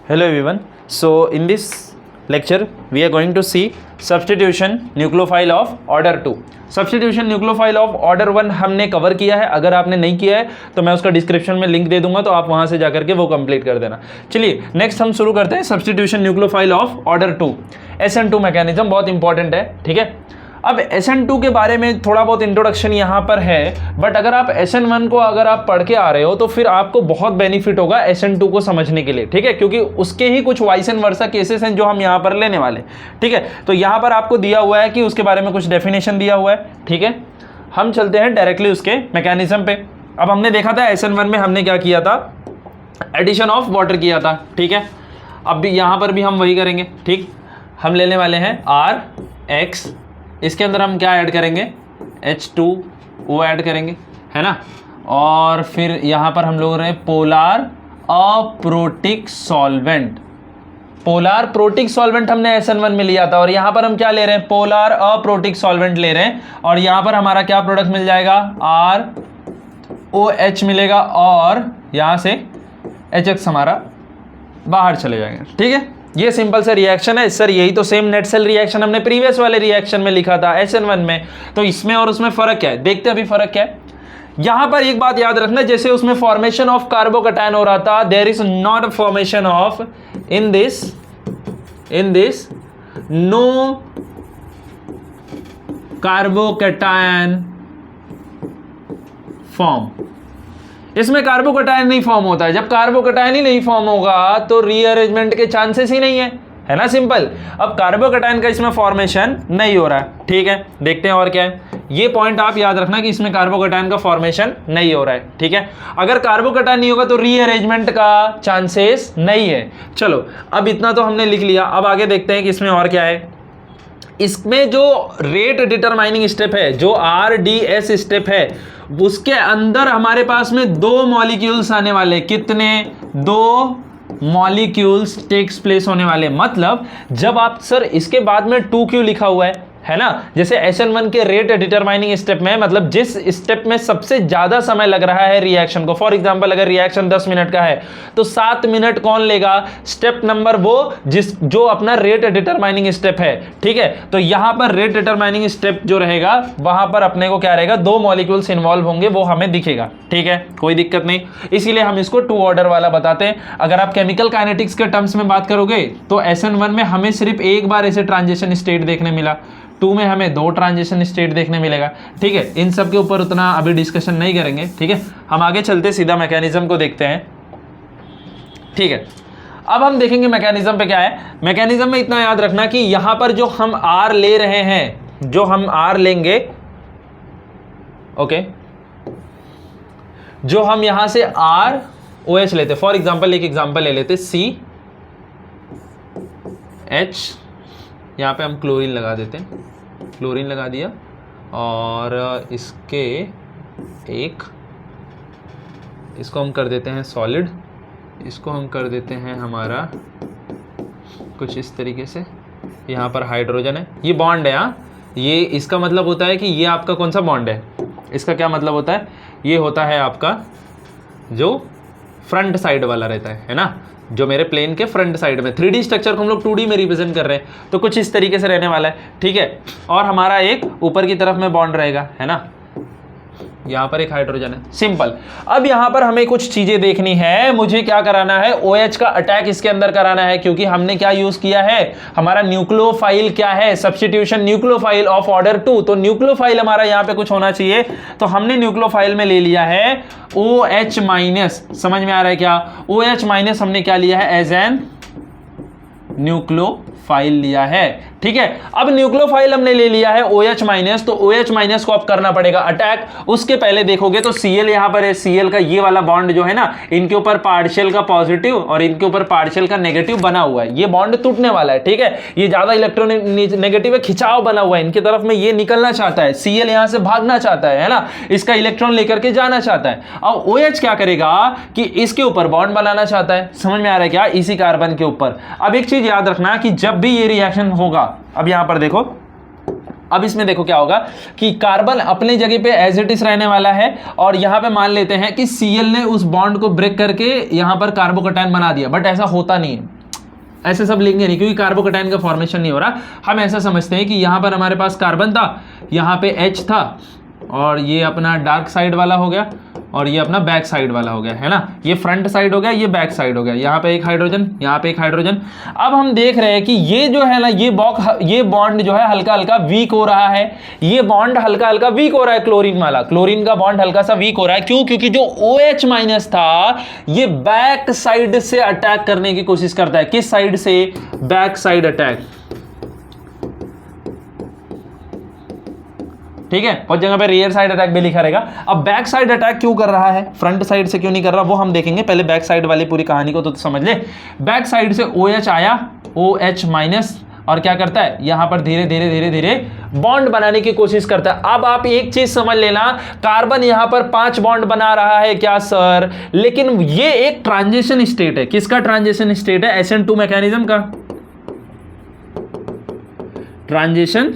Hello everyone. So in this lecture we are going to see substitution nucleophile of order 2. Substitution nucleophile of order 1 हमने cover किया है. अगर आपने नहीं किया है तो मैं उसका डिस्क्रिप्शन में लिंक दे दूंगा, तो आप वहां से जाकर के वो कंप्लीट कर देना. चलिए नेक्स्ट हम शुरू करते हैं. Substitution nucleophile of order 2, SN2 mechanism बहुत इंपॉर्टेंट है. ठीक है, अब SN2 के बारे में थोड़ा बहुत इंट्रोडक्शन यहाँ पर है, बट अगर आप SN1 को अगर आप पढ़ के आ रहे हो तो फिर आपको बहुत बेनिफिट होगा SN2 को समझने के लिए. ठीक है, क्योंकि उसके ही कुछ वाइस एंड वर्सा केसेस हैं जो हम यहाँ पर लेने वाले. ठीक है, तो यहाँ पर आपको दिया हुआ है कि उसके बारे में कुछ डेफिनेशन दिया हुआ है. ठीक है, हम चलते हैं डायरेक्टली उसके मैकेनिज्म पे. अब हमने देखा था SN1 में हमने क्या किया था, एडिशन ऑफ वाटर किया था. ठीक है, अब भी यहाँ पर भी हम वही करेंगे. ठीक, हम लेने वाले हैं RX, इसके अंदर हम क्या ऐड करेंगे, H2O ऐड करेंगे, है ना. और फिर यहाँ पर हम लोग रहे polar aprotic solvent. Polar protic solvent हमने SN1 में लिया था, और यहाँ पर हम क्या ले रहे हैं, पोलार अप्रोटिक सॉल्वेंट ले रहे हैं. और यहाँ पर हमारा क्या प्रोडक्ट मिल जाएगा, ROH मिलेगा, और यहाँ से HX हमारा बाहर चले जाएंगे. ठीक है, ये सिंपल सा रिएक्शन है सर. यही तो सेम नेट सेल रिएक्शन हमने प्रीवियस वाले रिएक्शन में लिखा था SN1 में. तो इसमें और उसमें फर्क क्या है, देखते हैं अभी फर्क क्या है. यहां पर एक बात याद रखना, जैसे उसमें फॉर्मेशन ऑफ कार्बोकैटायन हो रहा था, there is not formation of in this no carbocation form. इसमें कार्बोकैटायन नहीं फॉर्म होता है. जब कार्बोकैटायन ही नहीं फॉर्म होगा तो रीअरेंजमेंट के चांसेस ही नहीं है ना, सिंपल. अब कार्बोकैटायन का इसमें फॉर्मेशन नहीं हो रहा है. ठीक है, देखते हैं और क्या है. ये पॉइंट आप याद रखना कि इसमें कार्बोकैटायन का फॉर्मेशन नहीं हो रहा है. ठीक है, अगर कार्बोकैटायन नहीं होगा तो रीअरेंजमेंट का चांसेस नहीं है. चलो, अब इतना तो हमने लिख लिया. अब आगे देखते हैं कि इसमें और क्या है. इसमें जो रेट डिटरमाइनिंग स्टेप है, जो RDS स्टेप है, उसके अंदर हमारे पास में दो मॉलिक्यूल्स आने वाले. कितने, दो मॉलिक्यूल्स टेक्स प्लेस होने वाले. मतलब जब आप सर इसके बाद में 2Q लिखा हुआ है ना, जैसे SN1 के रेट डिटरमाइनिंग स्टेप में, मतलब जिस स्टेप में सबसे ज्यादा समय लग रहा है रिएक्शन को, फॉर एग्जांपल अगर रिएक्शन 10 मिनट का है तो 7 मिनट कौन लेगा, स्टेप नंबर वो जो अपना रेट डिटरमाइनिंग स्टेप है. ठीक है, तो यहां पर रेट डिटरमाइनिंग स्टेप जो रहेगा वहां पर अपने को क्या रहेगा, दो मॉलिक्यूल्स इन्वॉल्व होंगे, वो हमें दिखेगा. ठीक है, कोई दिक्कत नहीं. इसीलिए हम इसको 2 ऑर्डर वाला बताते हैं. अगर आप केमिकल काइनेटिक्स के टर्म्स में बात करोगे तो SN1 में हमें सिर्फ एक बार ऐसे ट्रांजिशन स्टेट देखने मिला, 2 में हमें 2 ट्रांजिशन स्टेट देखने मिलेगा. ठीक है, इन सब के ऊपर उतना अभी डिस्कशन नहीं करेंगे. ठीक है, हम आगे चलते सीधा मैकेनिज्म को देखते हैं. ठीक है, अब हम देखेंगे मैकेनिज्म पे क्या है. मैकेनिज्म में इतना याद रखना कि यहां पर जो हम R ले रहे हैं, जो हम R लेंगे, ओके, जो हम यहां से ROH लेते, फॉर एग्जांपल एक एग्जांपल ले लेते, CH, यहां पे हम क्लोरीन लगा देते हैं, क्लोरीन लगा दिया, और इसके इसको हम कर देते हैं सॉलिड, इसको हम कर देते हैं हमारा कुछ इस तरीके से. यहाँ पर हाइड्रोजन है, ये बॉन्ड है. हाँ, ये इसका मतलब होता है कि ये आपका कौन सा बॉन्ड है, इसका क्या मतलब होता है, ये होता है आपका जो फ्रंट साइड वाला रहता है ना, जो मेरे प्लेन के फ्रंट साइड में. 3D स्ट्रक्चर को हम लोग 2D में रिप्रेजेंट कर रहे हैं, तो कुछ इस तरीके से रहने वाला है. ठीक है, और हमारा एक ऊपर की तरफ में बॉन्ड रहेगा, है ना, यहां पर एक हाइड्रोजन है, सिंपल. अब यहां पर हमें कुछ चीजें देखनी है. मुझे क्या कराना है, OH का अटैक इसके अंदर कराना है, क्योंकि हमने क्या यूज किया है, हमारा न्यूक्लियोफाइल क्या है, सब्स्टिट्यूशन न्यूक्लियोफाइल ऑफ ऑर्डर 2. तो न्यूक्लियोफाइल हमारा यहां पे कुछ होना चाहिए, तो हमने न्यूक्लियोफाइल में ले लिया है OH-. समझ में आ रहा है क्या, OH- हमने क्या लिया है, एज एन न्यूक्लियोफाइल लिया है. ठीक है, अब न्यूक्लियोफाइल हमने ले लिया है OH-, तो OH- को अब करना पड़ेगा अटैक. उसके पहले देखोगे तो Cl यहां पर है, Cl का ये वाला बॉन्ड जो है ना, इनके ऊपर पार्शियल का पॉजिटिव और इनके ऊपर पार्शियल का नेगेटिव बना हुआ है. ये बॉन्ड टूटने वाला है. ठीक है, ये ज्यादा इलेक्ट्रॉन नेगेटिव है, खिंचाव बना हुआ है इनकी तरफ में, ये निकलना चाहता है, Cl यहां से भागना चाहता है ना, इसका इलेक्ट्रॉन लेकर के जाना चाहता है. अब OH क्या करेगा कि इसके ऊपर बॉन्ड बनाना चाहता है. समझ में आ रहा है क्या, इसी कार्बन के ऊपर. अब एक चीज याद रखना कि जब भी ये रिएक्शन होगा, अब यहां पर देखो, अब इसमें देखो क्या होगा कि कार्बन अपनी जगह पे एज इट इज रहने वाला है, और यहां पे मान लेते हैं कि Cl ने उस बॉन्ड को ब्रेक करके यहां पर कार्बोकैटायन बना दिया, बट ऐसा होता नहीं है. ऐसे सब लिखेंगे नहीं क्योंकि कार्बोकैटायन का फॉर्मेशन नहीं हो रहा। हम ऐसा समझते हैं कि यहाँ पर हमारे पास कार्बन था, यहाँ पे H था, और ये अपना डार्क साइड वाला हो गया और ये अपना बैक साइड वाला हो गया, है ना। ये फ्रंट साइड हो गया, ये बैक साइड हो गया, यहाँ पे एक हाइड्रोजन, यहाँ पे एक हाइड्रोजन। अब हम देख रहे हैं कि ये जो है ना, ये बॉन्ड जो है हल्का हल्का वीक हो रहा है, ये बॉन्ड हल्का हल्का वीक हो रहा है, क्लोरीन वाला, क्लोरीन का बॉन्ड हल्का सा वीक हो रहा है। क्यों? क्योंकि जो OH माइनस था ये बैक साइड से अटैक करने की कोशिश करता है। किस साइड से? बैक साइड अटैक, ठीक है। और जगह पे रियर साइड अटैक भी लिखा रहेगा। अब बैक साइड अटैक क्यों कर रहा है, फ्रंट साइड से क्यों नहीं कर रहा, वो हम देखेंगे। पहले बैक साइड वाली पूरी कहानी को तो समझ ले। बैक साइड से OH आया, OH माइनस, और क्या करता है, यहां पर धीरे धीरे धीरे धीरे बॉन्ड बनाने की कोशिश करता है। अब आप एक चीज समझ लेना, कार्बन यहां पर 5 बॉन्ड बना रहा है क्या सर? लेकिन ये एक ट्रांजिशन स्टेट है। किसका ट्रांजिशन स्टेट है? SN2 मैकेनिज्म का ट्रांजिशन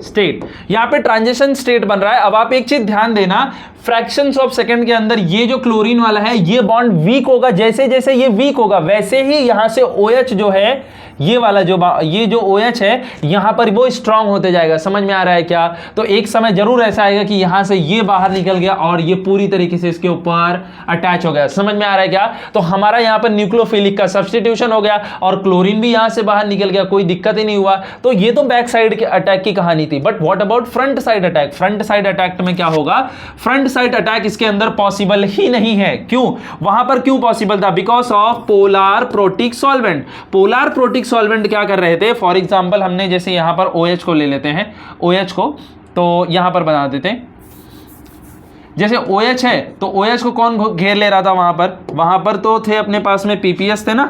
स्टेट। यहां पे ट्रांजिशन स्टेट बन रहा है। अब आप एक चीज ध्यान देना, फ्रैक्शंस ऑफ सेकंड के अंदर ये जो क्लोरीन वाला है ये बॉन्ड वीक होगा। जैसे जैसे ये वीक होगा वैसे ही यहां से OH जो है, ये वाला ये जो OH है यहां पर वो स्ट्रांग होते जाएगा। समझ में आ रहा है क्या? तो एक समय जरूर ऐसा आएगा कि यहां से ये बाहर निकल गया और ये पूरी तरीके से इसके ऊपर अटैच हो गया। समझ में आ रहा है क्या? तो हमारा यहां पर न्यूक्लियोफिलिक का सब्स्टिट्यूशन हो गया और क्लोरीन भी यहां से बाहर निकल गया, कोई दिक्कत ही नहीं हुआ। तो ये तो बैक साइड के अटैक की कहानी थी। But what about front side attack? Front side attack में क्या होगा? फ्रंट साइड अटैक इसके अंदर पॉसिबल ही नहीं है। क्यों? वहां पर क्यों पॉसिबल था? Because of polar protic solvent. Polar protic solvent क्या कर रहे थे? फॉर एग्जांपल हमने जैसे यहां पर OH को ले लेते हैं, OH को तो यहां पर बना देते हैं। जैसे OH है तो OH को कौन घेर ले रहा था वहां पर तो थे अपने पास में PPS थे ना,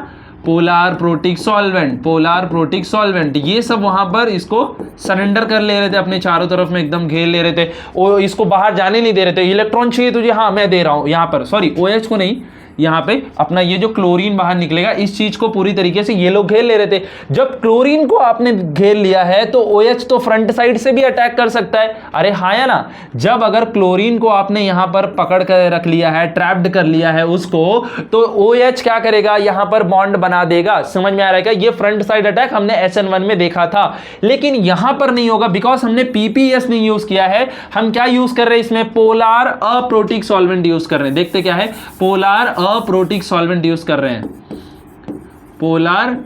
polar protic solvent, polar protic solvent, ये सब वहां पर इसको सरेंडर कर ले रहे थे, अपने चारों तरफ में एकदम घेर ले रहे थे। और इसको बाहर जाने नहीं दे रहे थे। इलेक्ट्रॉन चाहिए तुझे, हाँ मैं दे रहा हूं। यहां पर सॉरी OH को नहीं, यहाँ पे अपना ये जो क्लोरीन बाहर निकलेगा इस चीज को पूरी तरीके से ये लोग घेर ले रहे थे। जब क्लोरीन को आपने घेर लिया है तो OH तो फ्रंट साइड से भी अटैक कर सकता है। अरे हाँ या ना? जब अगर क्लोरीन को आपने यहां पर पकड़ कर रख लिया है, ट्रैप्ड कर लिया है उसको, तो OH क्या करेगा? यहां पर बॉन्ड बना देगा। समझ में आ रहा है क्या? ये फ्रंट साइड अटैक हमने SN1 में देखा था, लेकिन यहां पर नहीं होगा बिकॉज हमने PPS नहीं यूज किया है। हम क्या यूज कर रहे हैं इसमें? पोलर अप्रोटिक सॉल्वेंट यूज कर रहे हैं। देखते क्या है? पोलर अप्रोटिक सॉल्वेंट यूज कर रहे हैं, polar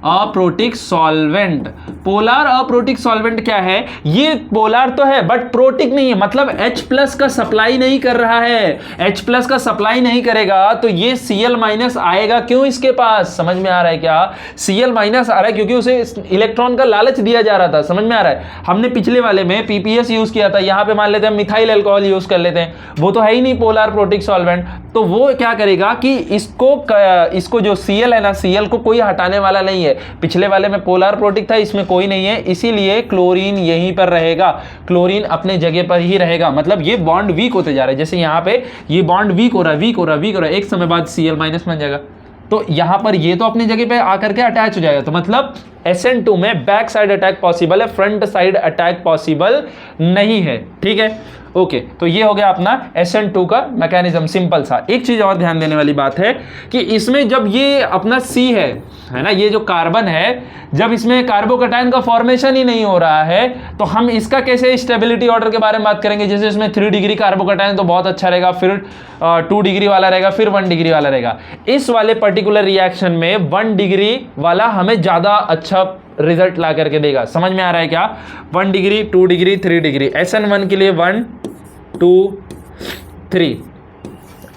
aprotic solvent. Polar aprotic solvent क्या है? ये पोलर तो है बट प्रोटिक नहीं है, मतलब H+ का सप्लाई नहीं कर रहा है। H+ का सप्लाई नहीं करेगा तो ये Cl- आएगा क्यों इसके पास? समझ में आ रहा है क्या? Cl- आ रहा है क्योंकि उसे इलेक्ट्रॉन का लालच दिया जा रहा था। समझ में आ रहा है? हमने पिछले वाले में PPS यूज किया था, यहां पे मान लेते हैं मिथाइल अल्कोहल यूज कर लेते हैं, वो तो है ही नहीं पोलर प्रोटिक सॉल्वेंट। तो वो क्या करेगा कि इसको जो Cl है ना, Cl को कोई हटाने वाला नहीं है। पिछले वाले में पोलर प्रोटिक था, इसमें कोई नहीं है, इसीलिए क्लोरीन यहीं पर रहेगा, क्लोरीन अपने जगह पर ही रहेगा। मतलब ये बॉन्ड वीक होते जा रहे हैं। जैसे यहां पे ये बॉन्ड वीक हो रहा है, एक समय बाद Cl- बन जाएगा, तो यहां पर ये तो अपनी जगह पे आकर के अटैच हो जाएगा। तो मतलब SN2 में बैक साइड अटैक पॉसिबल है, फ्रंट साइड अटैक पॉसिबल नहीं है। ठीक है, ओके। तो ये हो गया अपना SN2 का मैकेनिज्म, सिंपल सा। एक चीज और ध्यान देने वाली बात है कि इसमें जब ये अपना C है ना, ये जो कार्बन है, जब इसमें कार्बोकैटायन का फॉर्मेशन ही नहीं हो रहा है तो हम इसका कैसे स्टेबिलिटी ऑर्डर के बारे में बात करेंगे। जैसे इसमें 3 डिग्री कार्बोकैटायन तो बहुत अच्छा रहेगा, फिर 2 डिग्री वाला रहेगा, फिर 1 डिग्री वाला रहेगा। इस वाले पर्टिकुलर रिएक्शन में 1 डिग्री वाला हमें ज्यादा अच्छा रिजल्ट ला करके देगा। समझ में आ रहा है क्या? 1 डिग्री, 2 डिग्री, 3 डिग्री। SN1 के लिए 1 2 3।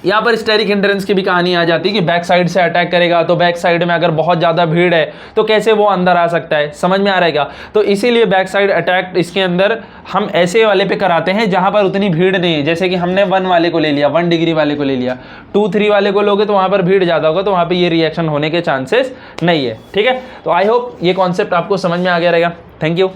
यहां पर स्टेरिक हिंड्रेंस की भी कहानी आ जाती है कि बैक साइड से अटैक करेगा, तो बैक साइड में अगर बहुत ज्यादा भीड़ है तो कैसे वो अंदर आ सकता है। समझ में आ रहा है क्या? तो इसीलिए बैक साइड अटैक इसके अंदर हम ऐसे वाले पे कराते हैं जहां पर उतनी भीड़ नहीं है। जैसे कि हमने 1 वाले को ले लिया, 1 डिग्री वाले को ले लिया, 2 3 वाले को लोगे तो वहां पर भीड़ ज्यादा होगा, तो वहां पर ये रिएक्शन होने के चांसेस नहीं है। ठीक है, तो आई होप ये कॉन्सेप्ट आपको समझ में आ गया रहेगा। Thank you.